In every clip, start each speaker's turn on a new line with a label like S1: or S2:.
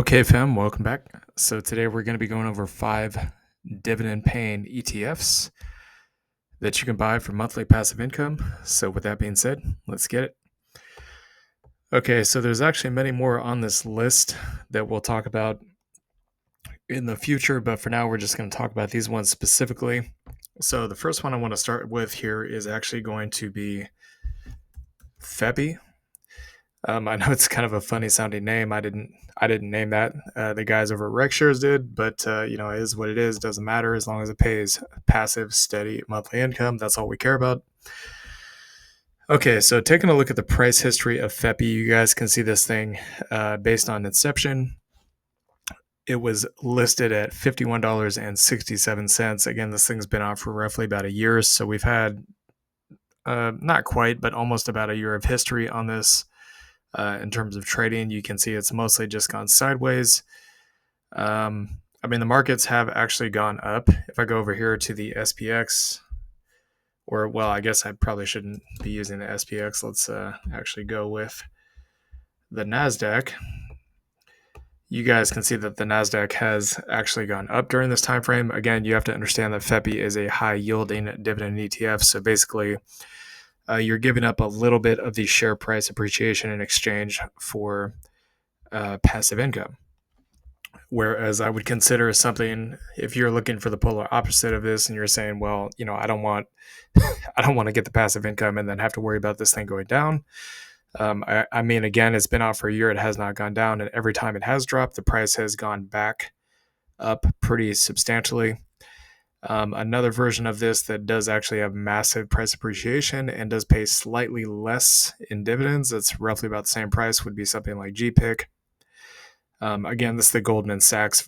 S1: Okay, fam, welcome back. So today we're going to be going over 5 dividend-paying ETFs that you can buy for monthly passive income. So with that being said, let's get it. Okay, so there's actually many more on this list that we'll talk about in the future, but for now we're just going to talk about these ones specifically. So the first one I want to start with here is actually going to be FEPI. I know it's kind of a funny sounding name. I didn't name that. The guys over at RegShares did, but it is what it is. Doesn't matter as long as it pays passive, steady monthly income. That's all we care about. Okay, so taking a look at the price history of FEPI, you guys can see this thing based on inception. It was listed at $51.67. Again, this thing's been out for roughly about a year, so we've had not quite, but almost about a year of history on this. In terms of trading, you can see it's mostly just gone sideways. The markets have actually gone up. If I go over here to the SPX, I guess I probably shouldn't be using the SPX. Let's actually go with the NASDAQ. You guys can see that the NASDAQ has actually gone up during this time frame. Again, you have to understand that FEPI is a high yielding dividend ETF. So basically, you're giving up a little bit of the share price appreciation in exchange for passive income. Whereas I would consider something, if you're looking for the polar opposite of this and you're saying, well, I don't want to get the passive income and then have to worry about this thing going down. Again, it's been out for a year. It has not gone down. And every time it has dropped, the price has gone back up pretty substantially. Another version of this that does actually have massive price appreciation and does pay slightly less in dividends, that's roughly about the same price, would be something like GPIC. Again, this is the Goldman Sachs,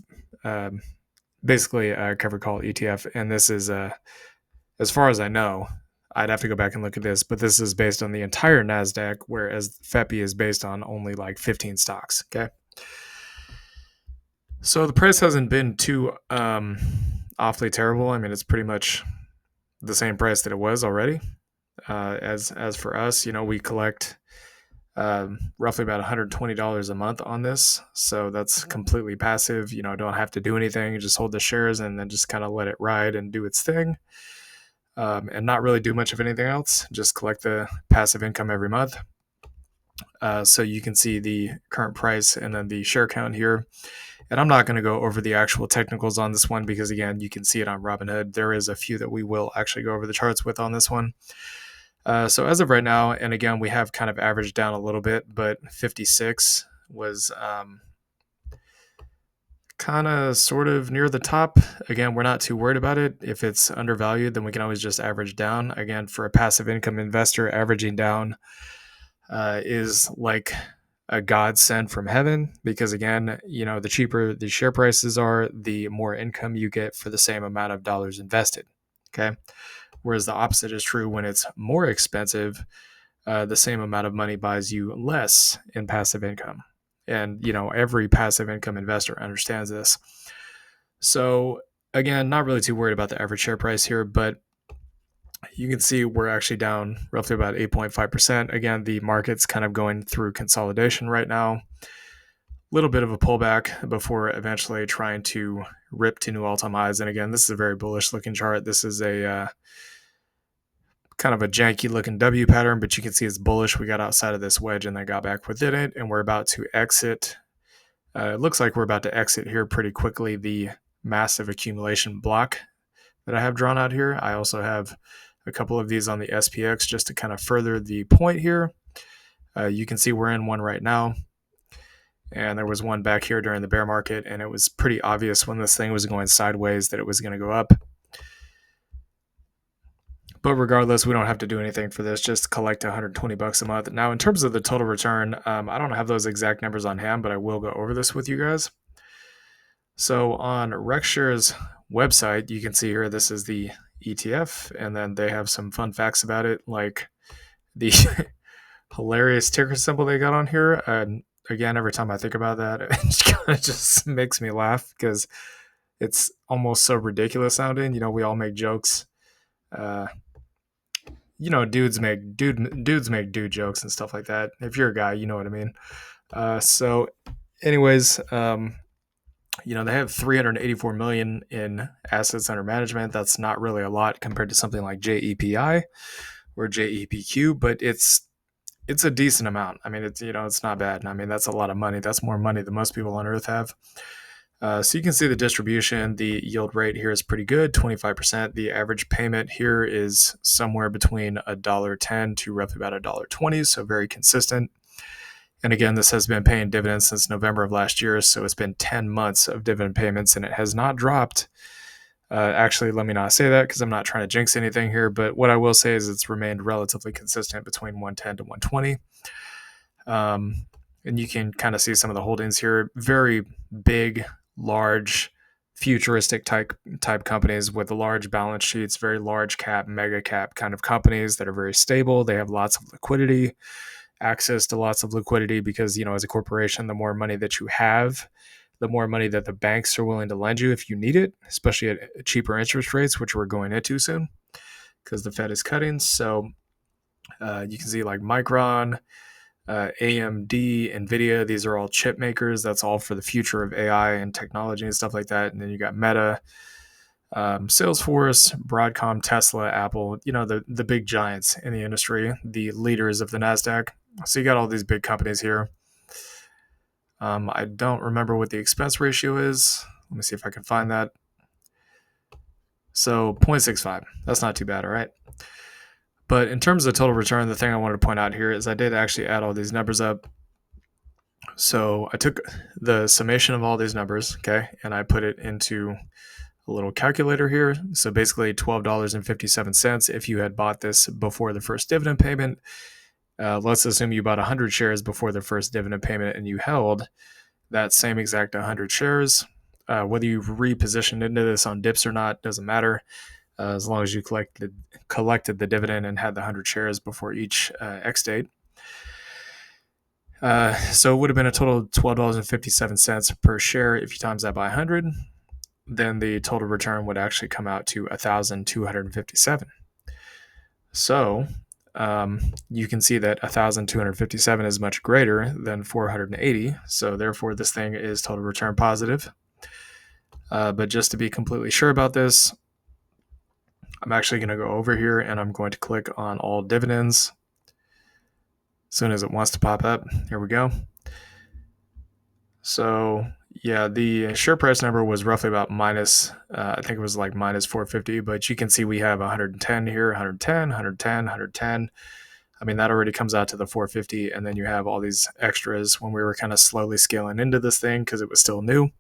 S1: basically a covered call ETF, and this is, as far as I know, I'd have to go back and look at this, but this is based on the entire NASDAQ, whereas FEPI is based on only like 15 stocks, okay? So the price hasn't been too awfully terrible. It's pretty much the same price that it was already. As for us, we collect roughly about $120 a month on this, so that's completely passive. Don't have to do anything. You just hold the shares and then just kind of let it ride and do its thing, and not really do much of anything else. Just collect the passive income every month. So you can see the current price and then the share count here. And I'm not going to go over the actual technicals on this one because, again, you can see it on Robinhood. There is a few that we will actually go over the charts with on this one. So as of right now, and again, we have kind of averaged down a little bit, but 56 was kind of sort of near the top. Again, we're not too worried about it. If it's undervalued, then we can always just average down. Again, for a passive income investor, averaging down is like a godsend from heaven because, again, the cheaper the share prices are, the more income you get for the same amount of dollars invested. Okay. Whereas the opposite is true when it's more expensive, the same amount of money buys you less in passive income. And, every passive income investor understands this. So, again, not really too worried about the average share price here, but you can see we're actually down roughly about 8.5%. Again, the market's kind of going through consolidation right now. A little bit of a pullback before eventually trying to rip to new all-time highs. And again, this is a very bullish looking chart. This is a kind of a janky looking W pattern, but you can see it's bullish. We got outside of this wedge and then got back within it, and we're about to exit. It looks like we're about to exit here pretty quickly the massive accumulation block that I have drawn out here. I also have a couple of these on the SPX just to kind of further the point here. You can see we're in one right now. And there was one back here during the bear market, and it was pretty obvious when this thing was going sideways that it was going to go up. But regardless, we don't have to do anything for this, just collect $120 a month. Now, in terms of the total return, I don't have those exact numbers on hand, but I will go over this with you guys. So on RegShares website, you can see here, this is the ETF, and then they have some fun facts about it, like the hilarious ticker symbol they got on here. And again, every time I think about that, it kind of just makes me laugh because it's almost so ridiculous sounding. We all make jokes. Dudes make dude jokes and stuff like that. If you're a guy, you know what I mean. So anyways, they have 384 million in assets under management. That's not really a lot compared to something like JEPI or JEPQ, but it's a decent amount. I mean, it's not bad. I mean, that's a lot of money. That's more money than most people on Earth have. So you can see the distribution. The yield rate here is pretty good, 25%. The average payment here is somewhere between $1.10 to roughly about $1.20, so very consistent. And again, this has been paying dividends since November of last year, so it's been 10 months of dividend payments, and it has not dropped. Actually, let me not say that because I'm not trying to jinx anything here, but what I will say is it's remained relatively consistent between 110 to 120. And you can kind of see some of the holdings here. Very big, large, futuristic type companies with large balance sheets, very large cap, mega cap kind of companies that are very stable. They have lots of liquidity, access to lots of liquidity because, as a corporation, the more money that you have, the more money that the banks are willing to lend you if you need it, especially at cheaper interest rates, which we're going into soon because the Fed is cutting. So you can see like Micron, AMD, NVIDIA, these are all chip makers. That's all for the future of AI and technology and stuff like that. And then you got Meta, Salesforce, Broadcom, Tesla, Apple, the big giants in the industry, the leaders of the NASDAQ. So you got all these big companies here. I don't remember what the expense ratio is. Let me see if I can find that. So 0.65. That's not too bad, all right? But in terms of total return, the thing I wanted to point out here is I did actually add all these numbers up. So I took the summation of all these numbers, okay, and I put it into a little calculator here. So basically $12.57 if you had bought this before the first dividend payment. Let's assume you bought 100 shares before the first dividend payment and you held that same exact 100 shares. Whether you repositioned into this on dips or not doesn't matter. As long as you collected the dividend and had the 100 shares before each X date. So it would have been a total of $12.57 per share. If you times that by 100, then the total return would actually come out to $1,257. So you can see that 1,257 is much greater than 480. So therefore, this thing is total return positive. But just to be completely sure about this, I'm actually going to go over here and I'm going to click on all dividends. As soon as it wants to pop up, here we go. So yeah, the share price number was roughly about minus, I think it was like minus 450, but you can see we have 110 here, 110, 110, 110. I mean, that already comes out to the 450, and then you have all these extras when we were kind of slowly scaling into this thing because it was still new.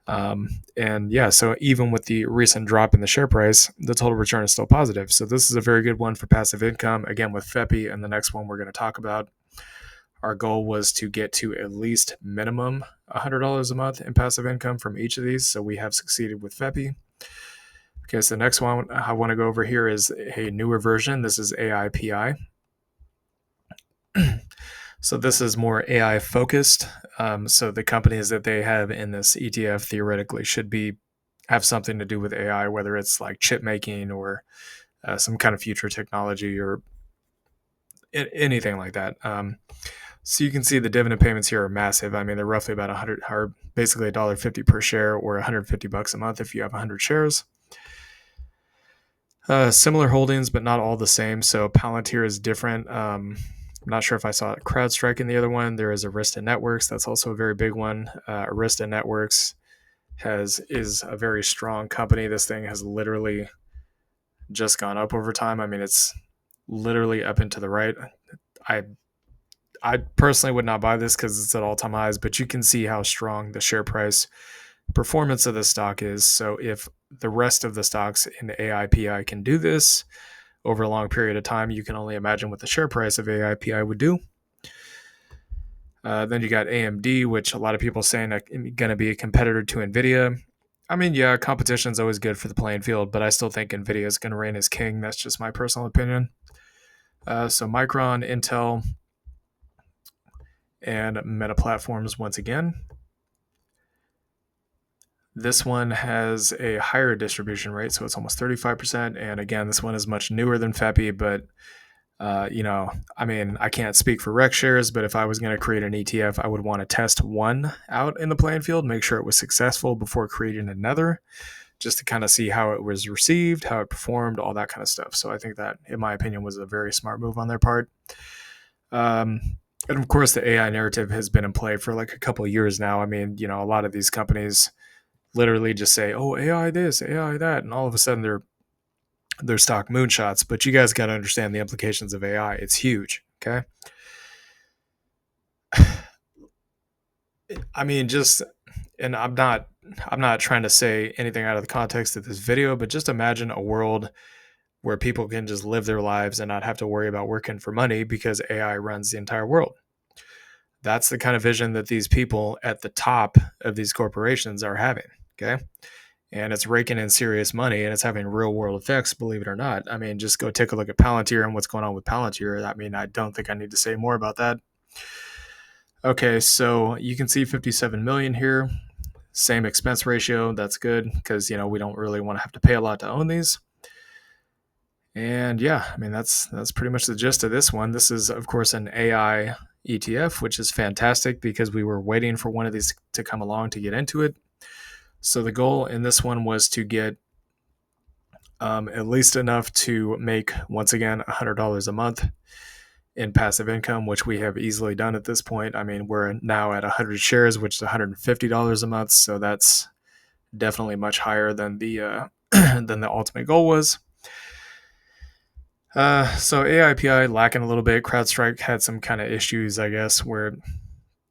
S1: And yeah, so even with the recent drop in the share price, the total return is still positive. So this is a very good one for passive income. Again, with FEPI and the next one we're going to talk about, our goal was to get to at least minimum $100 a month in passive income from each of these. So we have succeeded with FEPI. Okay, so the next one I want to go over here is a newer version. This is AIPI. So this is more AI focused. So the companies that they have in this ETF theoretically should have something to do with AI, whether it's like chip making or some kind of future technology or anything like that. So you can see the dividend payments here are massive. I mean, they're roughly about 100, or basically $1.50 per share, or $150 a month if you have 100 shares. Similar holdings, but not all the same. So Palantir is different. I'm not sure if I saw CrowdStrike in the other one. There is Arista Networks. That's also a very big one. Arista Networks is a very strong company. This thing has literally just gone up over time. I mean, it's literally up and to the right. I personally would not buy this because it's at all-time highs, but you can see how strong the share price performance of the stock is. So if the rest of the stocks in AIPI can do this over a long period of time, you can only imagine what the share price of AIPI would do. Then you got AMD, which a lot of people saying going to be a competitor to NVIDIA. I mean, yeah, competition is always good for the playing field, but I still think NVIDIA is going to reign as king. That's just my personal opinion. So Micron, Intel, and Meta Platforms once again. This one has a higher distribution rate, so it's almost 35%. And again, this one is much newer than FEPI, but I can't speak for rec shares, but if I was going to create an ETF, I would want to test one out in the playing field, make sure it was successful before creating another, just to kind of see how it was received, how it performed, all that kind of stuff. So I think that, in my opinion, was a very smart move on their part. And of course, the AI narrative has been in play for like a couple of years now. I mean, a lot of these companies literally just say, "Oh, AI this, AI that," and all of a sudden they're stock moonshots. But you guys got to understand the implications of AI. It's huge. Okay. I mean, and I'm not trying to say anything out of the context of this video, but just imagine a world where people can just live their lives and not have to worry about working for money because AI runs the entire world. That's the kind of vision that these people at the top of these corporations are having. Okay. And it's raking in serious money and it's having real world effects, believe it or not. I mean, just go take a look at Palantir and what's going on with Palantir. I mean, I don't think I need to say more about that. Okay, so you can see 57 million here. Same expense ratio. That's good because, we don't really want to have to pay a lot to own these. And yeah, I mean, that's pretty much the gist of this one. This is, of course, an AI ETF, which is fantastic because we were waiting for one of these to come along to get into it. So the goal in this one was to get at least enough to make, once again, $100 a month in passive income, which we have easily done at this point. I mean, we're now at 100 shares, which is $150 a month. So that's definitely much higher than the than the ultimate goal was. So AIPI lacking a little bit. CrowdStrike had some kind of issues, I guess, where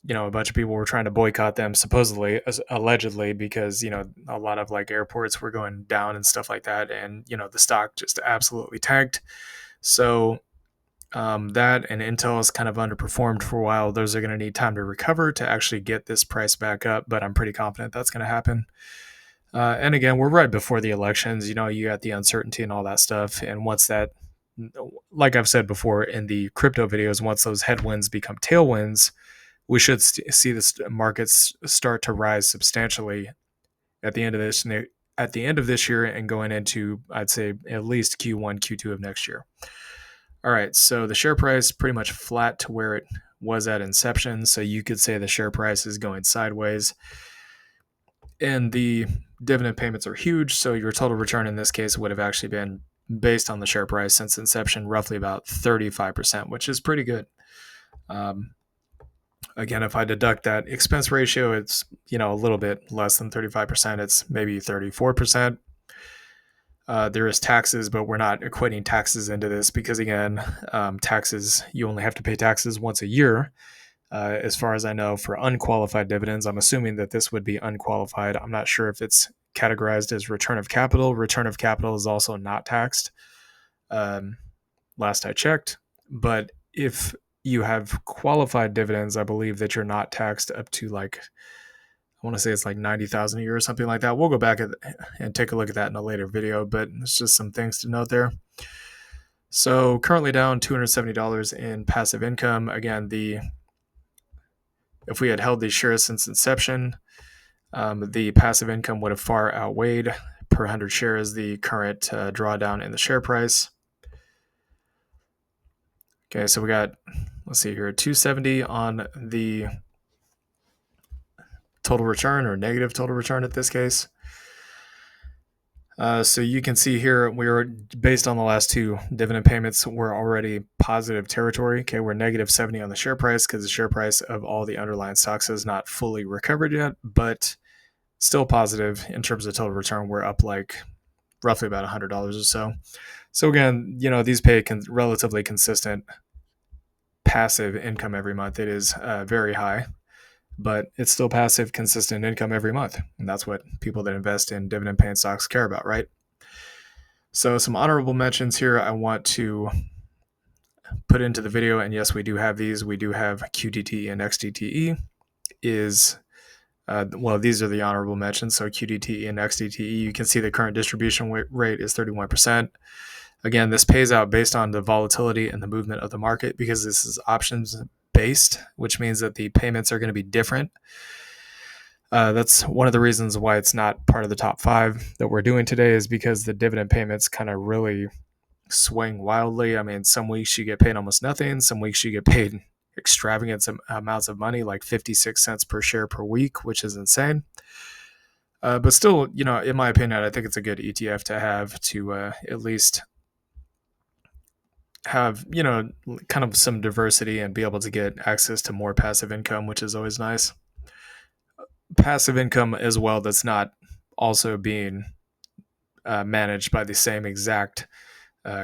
S1: a bunch of people were trying to boycott them, supposedly, allegedly, because a lot of like airports were going down and stuff like that, and the stock just absolutely tanked. So that and Intel's kind of underperformed for a while. Those are going to need time to recover to actually get this price back up, but I'm pretty confident that's going to happen. And again, we're right before the elections. You got the uncertainty and all that stuff. And once that, like I've said before in the crypto videos, once those headwinds become tailwinds, we should see the markets start to rise substantially at the end of this year and going into, I'd say, at least Q1, Q2 of next year. All right, so the share price pretty much flat to where it was at inception. So you could say the share price is going sideways. And the dividend payments are huge. So your total return in this case would have actually been, based on the share price since inception, roughly about 35%, which is pretty good. Again, if I deduct that expense ratio, it's a little bit less than 35%. It's maybe 34%. There is taxes, but we're not equating taxes into this because, again, taxes, you only have to pay taxes once a year. As far as I know, for unqualified dividends, I'm assuming that this would be unqualified. I'm not sure if it's categorized as return of capital. Return of capital is also not taxed, last I checked. But if you have qualified dividends, I believe that you're not taxed up to I want to say it's like 90,000 a year or something like that. We'll go back and take a look at that in a later video, but it's just some things to note there. So currently down $270 in passive income. Again, if we had held these shares since inception, the passive income would have far outweighed per 100 shares the current drawdown in the share price. Okay, so we got, let's see here, 270 on the total return, or negative total return at this case. So you can see here, we were, based on the last two dividend payments, we're already positive territory. Okay, we're negative 70 on the share price because the share price of all the underlying stocks has not fully recovered yet, but still positive in terms of total return. We're up like roughly about $100 or so. So again, these pay relatively consistent passive income every month. It is very high, but it's still passive, consistent income every month. And that's what people that invest in dividend paying stocks care about, right? So some honorable mentions here I want to put into the video. And yes, we do have these. We do have QDT and XDTE is, these are the honorable mentions. So QDT and XDTE, you can see the current distribution rate is 31%. Again, this pays out based on the volatility and the movement of the market because this is options based, which means that the payments are going to be different. That's one of the reasons why it's not part of the top 5 that we're doing today, is because the dividend payments kind of really swing wildly. I mean, some weeks you get paid almost nothing. Some weeks you get paid extravagant amounts of money, like 56 cents per share per week, which is insane. But still, in my opinion, I think it's a good ETF to have to at least have, kind of some diversity and be able to get access to more passive income, which is always nice. Passive income as well that's not also being managed by the same exact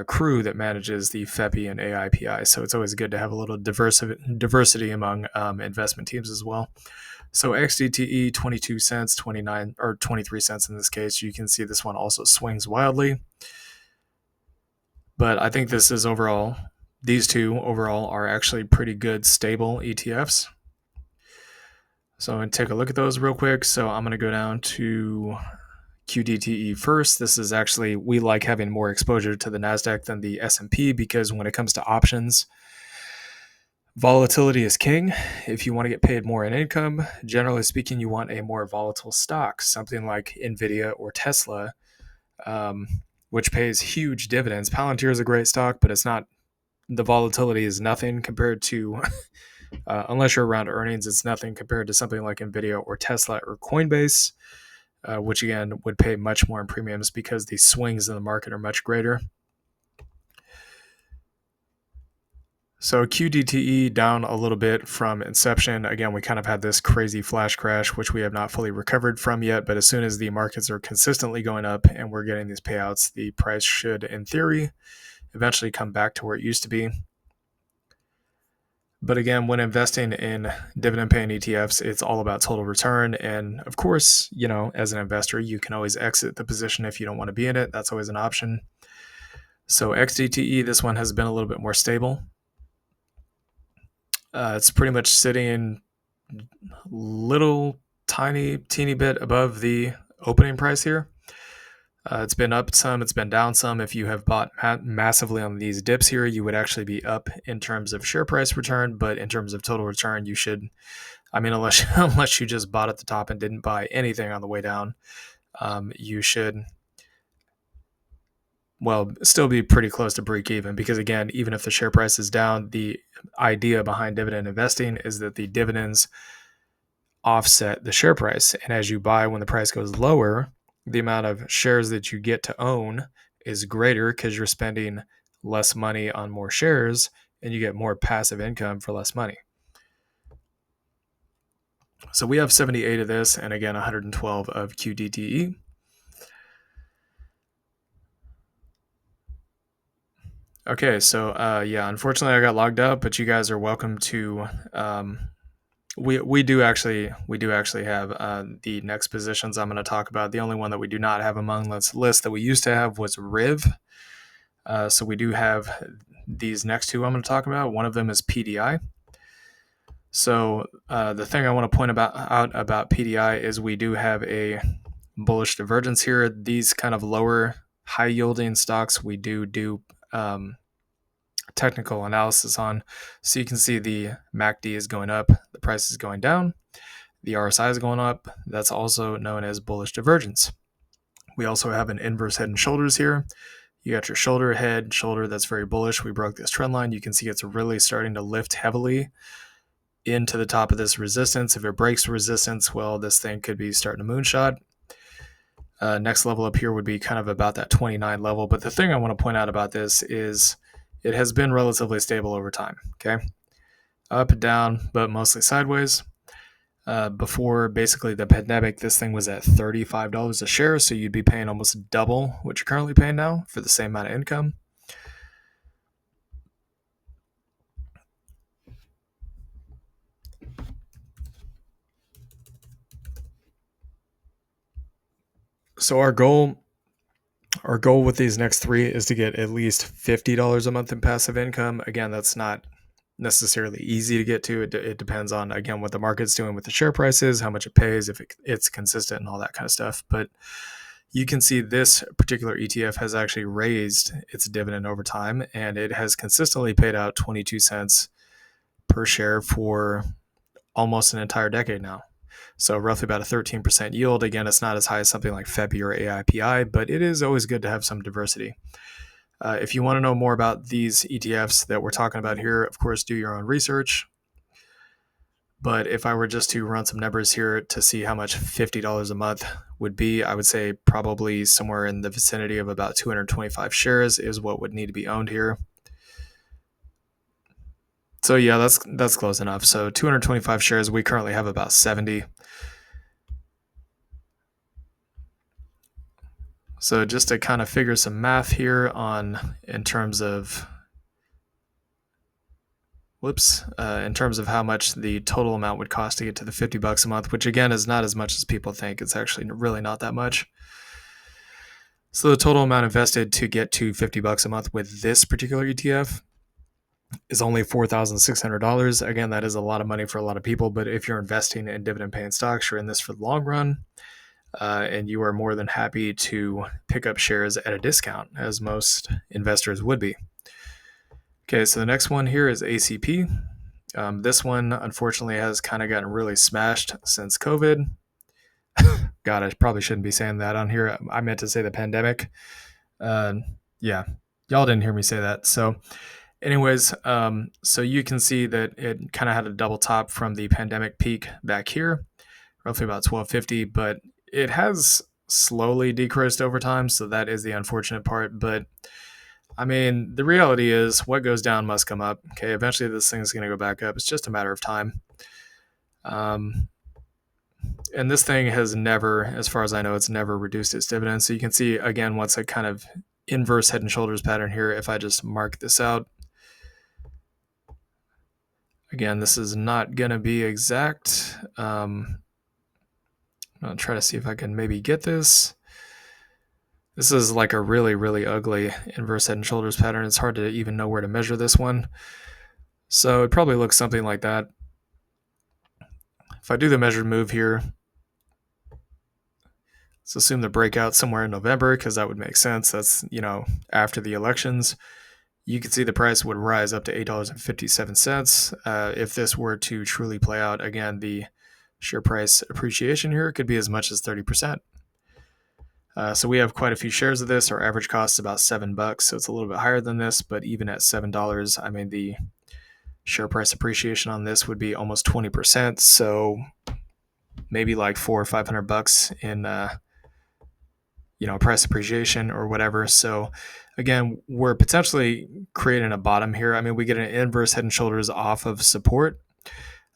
S1: crew that manages the FEPI and AIPI. So it's always good to have a little diversity among investment teams as well. So XDTE 22 cents, 29 or 23 cents in this case. You can see this one also swings wildly. But I think these two overall are actually pretty good stable ETFs. So I'm going to take a look at those real quick. So I'm going to go down to QDTE first. This is actually, we like having more exposure to the NASDAQ than the S&P because when it comes to options, volatility is king. If you want to get paid more in income, generally speaking, you want a more volatile stock, something like NVIDIA or Tesla, which pays huge dividends. Palantir is a great stock, but the volatility is nothing compared to, unless you're around earnings, it's nothing compared to something like NVIDIA or Tesla or Coinbase, which again would pay much more in premiums because the swings in the market are much greater. So QDTE down a little bit from inception. Again, we kind of had this crazy flash crash, which we have not fully recovered from yet. But as soon as the markets are consistently going up and we're getting these payouts, the price should, in theory, eventually come back to where it used to be. But again, when investing in dividend paying ETFs, it's all about total return. And of course, as an investor, you can always exit the position if you don't want to be in it. That's always an option. So XDTE, this one has been a little bit more stable. It's pretty much sitting teeny bit above the opening price here. It's been up some, it's been down some. If you have bought massively on these dips here, you would actually be up in terms of share price return, but in terms of total return, you should, unless you just bought at the top and didn't buy anything on the way down, you should, still be pretty close to break even because again, even if the share price is down, the idea behind dividend investing is that the dividends offset the share price. And as you buy when the price goes lower, the amount of shares that you get to own is greater because you're spending less money on more shares and you get more passive income for less money. So we have 78 of this and again 112 of QDTE. Okay, so unfortunately I got logged out, but you guys are welcome to we do actually have the next positions I'm going to talk about. The only one that we do not have among this list that we used to have was RIV. So we do have these next two I'm going to talk about. One of them is PDI. So the thing I want to point out about PDI is we do have a bullish divergence here. These kind of lower high yielding stocks we do technical analysis on. So you can see the MACD is going up, the price is going down, the RSI is going up. That's also known as bullish divergence. We also have an inverse head and shoulders here. You got your shoulder, head, shoulder, that's very bullish. We broke this trend line. You can see it's really starting to lift heavily into the top of this resistance. If it breaks resistance, this thing could be starting a moonshot. Next level up here would be kind of about that 29 level. But the thing I want to point out about this is it has been relatively stable over time, okay? Up and down, but mostly sideways. Before basically the pandemic, this thing was at $35 a share, so you'd be paying almost double what you're currently paying now for the same amount of income. So our goal with these next three is to get at least $50 a month in passive income. Again, that's not necessarily easy to get to. It depends on, again, what the market's doing with the share prices, how much it pays, if it's consistent and all that kind of stuff. But you can see this particular ETF has actually raised its dividend over time, and it has consistently paid out 22 cents per share for almost an entire decade now. So roughly about a 13% yield. Again, it's not as high as something like FEPI or AIPI, but it is always good to have some diversity. If you want to know more about these ETFs that we're talking about here, of course, do your own research. But if I were just to run some numbers here to see how much $50 a month would be, I would say probably somewhere in the vicinity of about 225 shares is what would need to be owned here. So yeah, that's close enough. So 225 shares, we currently have about 70. So just to kind of figure some math here in terms of in terms of how much the total amount would cost to get to the $50 a month, which again is not as much as people think. It's actually really not that much. So the total amount invested to get to $50 a month with this particular ETF is only $4,600. Again, that is a lot of money for a lot of people, but if you're investing in dividend paying stocks, you're in this for the long run, and you are more than happy to pick up shares at a discount, as most investors would be. Okay, so the next one here is ACP. This one, unfortunately, has kind of gotten really smashed since COVID. God, I probably shouldn't be saying that on here. I meant to say the pandemic. Yeah, y'all didn't hear me say that. So anyways, so you can see that it kind of had a double top from the pandemic peak back here, roughly about 1250, but it has slowly decreased over time. So that is the unfortunate part. But I mean, the reality is what goes down must come up. Okay, eventually this thing is going to go back up. It's just a matter of time. And this thing has never, as far as I know, it's never reduced its dividends. So you can see, again, what's a kind of inverse head and shoulders pattern here. If I just mark this out, again, this is not going to be exact. I'll try to see if I can maybe get this. This is like a really, really ugly inverse head and shoulders pattern. It's hard to even know where to measure this one. So it probably looks something like that. If I do the measured move here, let's assume the breakout somewhere in November, because that would make sense. That's, after the elections. You can see the price would rise up to $8.57. If this were to truly play out, again, the share price appreciation here could be as much as 30%. So we have quite a few shares of this. Our average cost is about $7, so it's a little bit higher than this. But even at $7, I mean, the share price appreciation on this would be almost 20%. So maybe like $400 or $500 in price appreciation or whatever. So again, we're potentially creating a bottom here. I mean, we get an inverse head and shoulders off of support.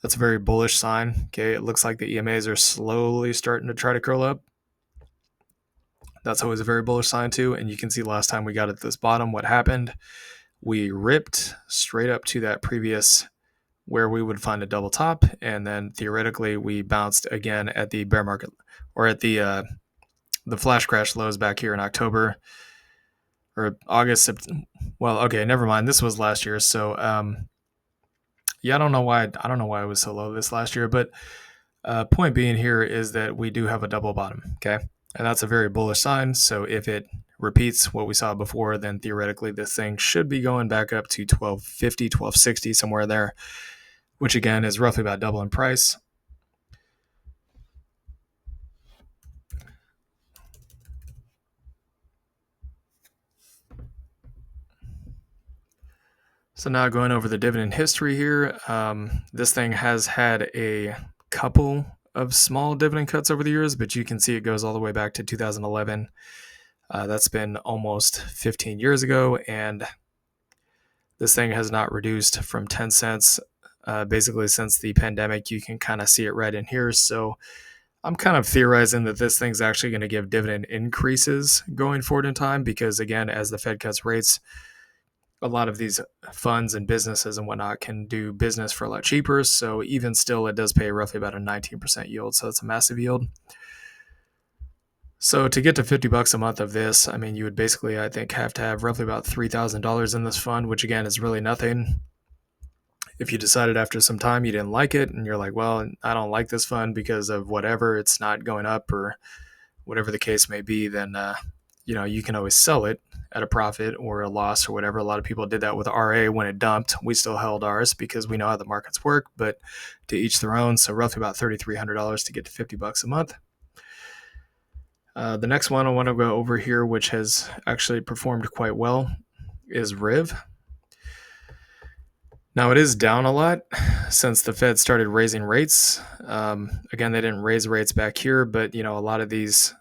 S1: That's a very bullish sign. Okay, it looks like the EMAs are slowly starting to try to curl up. That's always a very bullish sign too. And you can see last time we got at this bottom, what happened? We ripped straight up to that previous where we would find a double top, and then theoretically we bounced again at the bear market or at the flash crash lows back here in October or August. Well, okay, never mind. This was last year, so yeah, I don't know why it was so low this last year, but point being here is that we do have a double bottom. Okay, and that's a very bullish sign. So if it repeats what we saw before, then theoretically this thing should be going back up to 1250, 1260, somewhere there, which again is roughly about double in price. So now going over the dividend history here, this thing has had a couple of small dividend cuts over the years, but you can see it goes all the way back to 2011. That's been almost 15 years ago, and this thing has not reduced from 10 cents basically since the pandemic. You can kind of see it right in here. So I'm kind of theorizing that this thing's actually going to give dividend increases going forward in time because, again, as the Fed cuts rates, a lot of these funds and businesses and whatnot can do business for a lot cheaper. So even still, it does pay roughly about a 19% yield. So it's a massive yield. So to get to $50 a month of this, I mean, you would basically, I think, have to have roughly about $3,000 in this fund, which again is really nothing. If you decided after some time you didn't like it and you're like, well, I don't like this fund because of whatever, it's not going up or whatever the case may be, then you can always sell it at a profit or a loss or whatever. A lot of people did that with RA when it dumped. We still held ours because we know how the markets work, but to each their own. So roughly about $3,300 to get to $50 a month. The next one I want to go over here, which has actually performed quite well. is Riv. Now it is down a lot since the Fed started raising rates. Again, they didn't raise rates back here, but a lot of these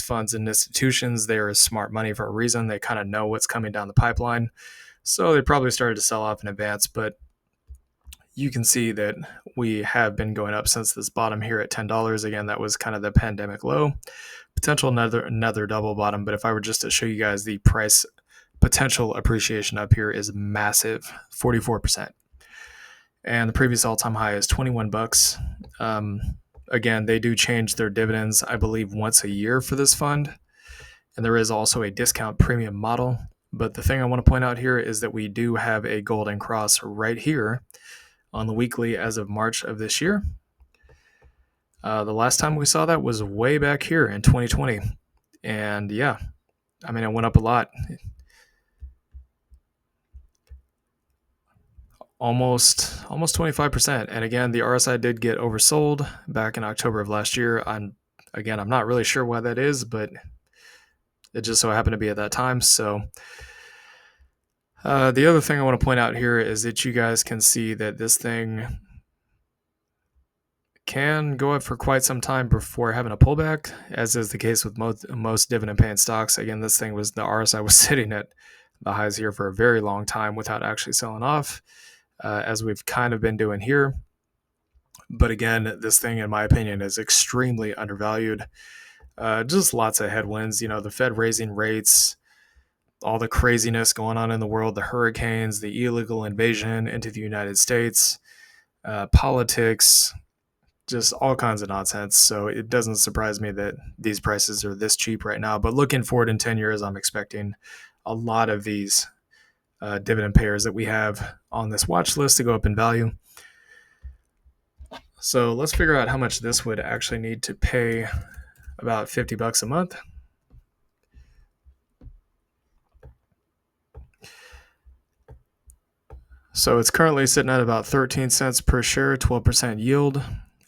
S1: funds and institutions, they are smart money for a reason. They kind of know what's coming down the pipeline, so they probably started to sell off in advance. But you can see that we have been going up since this bottom here at $10. Again, that was kind of the pandemic low. Potential another double bottom, but if I were just to show you guys the price potential appreciation up here is massive, 44%. And the previous all-time high is 21 bucks. Again, they do change their dividends, I believe, once a year for this fund. And there is also a discount premium model. But the thing I want to point out here is that we do have a golden cross right here on the weekly as of March of this year. The last time we saw that was way back here in 2020. And yeah, I mean, it went up a lot. Almost 25%. And again, the RSI did get oversold back in October of last year. I'm not really sure why that is, but it just so happened to be at that time. So the other thing I want to point out here is that you guys can see that this thing can go up for quite some time before having a pullback, as is the case with most dividend paying stocks. Again, the RSI was sitting at the highs here for a very long time without actually selling off, as we've kind of been doing here. But again, this thing, in my opinion, is extremely undervalued. Just lots of headwinds, the Fed raising rates, all the craziness going on in the world, the hurricanes, the illegal invasion into the United States, politics, just all kinds of nonsense. So it doesn't surprise me that these prices are this cheap right now. But looking forward in 10 years, I'm expecting a lot of these dividend payers that we have on this watch list to go up in value. So let's figure out how much this would actually need to pay. About $50 a month. So it's currently sitting at about 13 cents per share, 12% yield.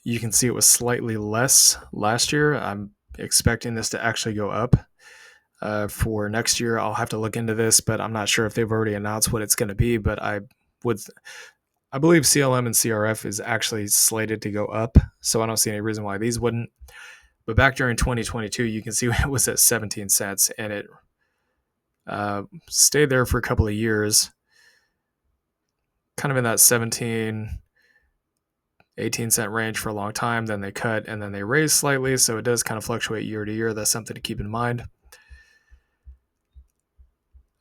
S1: You can see it was slightly less last year. I'm expecting this to actually go up for next year. I'll have to look into this, but I'm not sure if they've already announced what it's going to be. But I believe CLM and CRF is actually slated to go up, so I don't see any reason why these wouldn't. But back during 2022, you can see it was at 17 cents, and it stayed there for a couple of years, kind of in that 17, 18 cent range for a long time. Then they cut, and then they raise slightly, so it does kind of fluctuate year to year. That's something to keep in mind.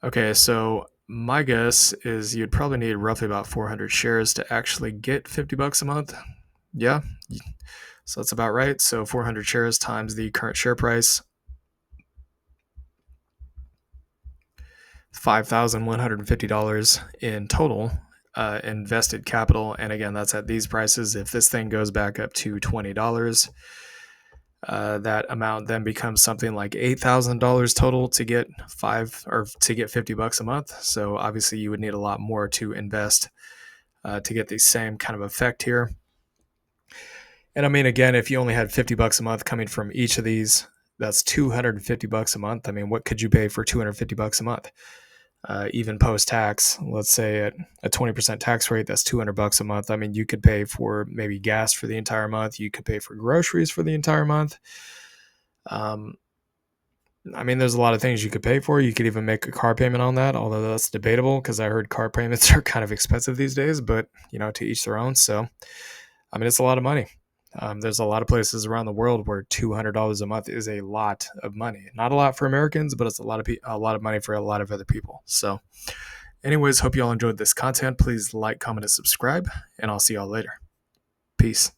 S1: Okay, so my guess is you'd probably need roughly about 400 shares to actually get $50 a month. Yeah, so that's about right. So 400 shares times the current share price, $5,150 in total invested capital. And again, that's at these prices. If this thing goes back up to $20, that amount then becomes something like $8,000 total to get $50 a month. So obviously you would need a lot more to invest to get the same kind of effect here. And I mean, again, if you only had $50 a month coming from each of these, that's $250 a month. I mean, what could you pay for $250 a month? Even post-tax, let's say at a 20% tax rate, that's $200 a month. I mean, you could pay for maybe gas for the entire month. You could pay for groceries for the entire month. I mean, there's a lot of things you could pay for. You could even make a car payment on that, although that's debatable because I heard car payments are kind of expensive these days, but to each their own. So, I mean, it's a lot of money. There's a lot of places around the world where $200 a month is a lot of money. Not a lot for Americans, but it's a lot of money for a lot of other people. So anyways, hope you all enjoyed this content. Please like, comment, and subscribe, and I'll see y'all later. Peace.